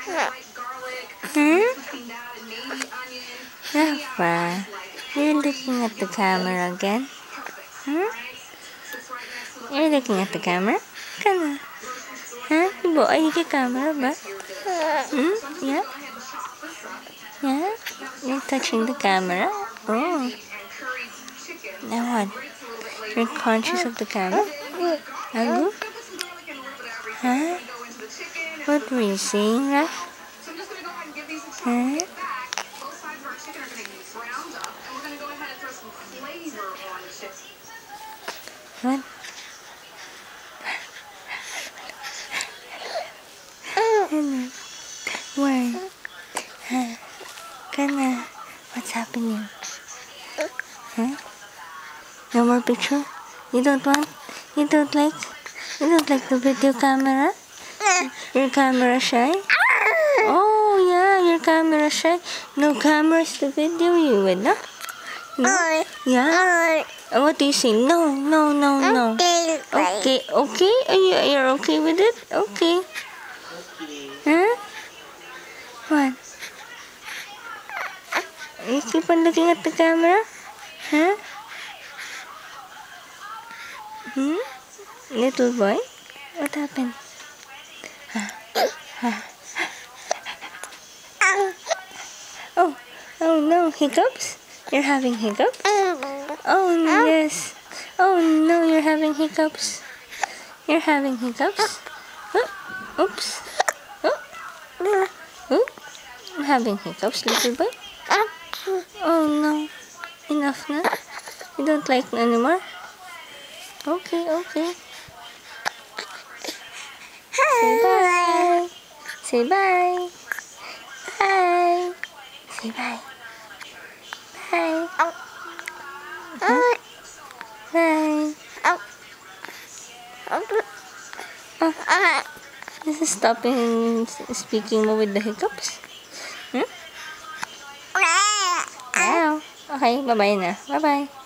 Hmm? Rafa, you're looking at the camera again? Hmm? You're looking at the camera? Kana? Huh? Ibu ay ke camera ba? Hmm? Yeah? Yeah? You're touching the camera? Oh. Now what? You're conscious of the camera? Agu? Huh? What were you saying, Raf? Huh? What? Hello. Why? Huh? Kana? What's happening? Huh? No more picture? You don't want? You don't like the video camera? Your camera shy? Oh yeah, your camera shy. No cameras to video you with, no? No? Yeah? What do you say? No, no, no, no. Okay, okay? You're okay with it? Okay. Huh? What? You keep on looking at the camera? Huh? Hmm? Little boy? What happened? Oh, oh no, hiccups? You're having hiccups? Oh yes. Oh no, you're having hiccups. You're having hiccups? Oh, oops. Oh. Oh. I'm having hiccups, little boy. Oh no. Enough na? You don't like me anymore? Okay, okay. Say bye. Say bye. Bye. Say bye. Bye. Huh? Bye. Oh. This is stopping speaking mo with the hiccups. Hmm? Wow. Okay, bye-bye na. Bye-bye.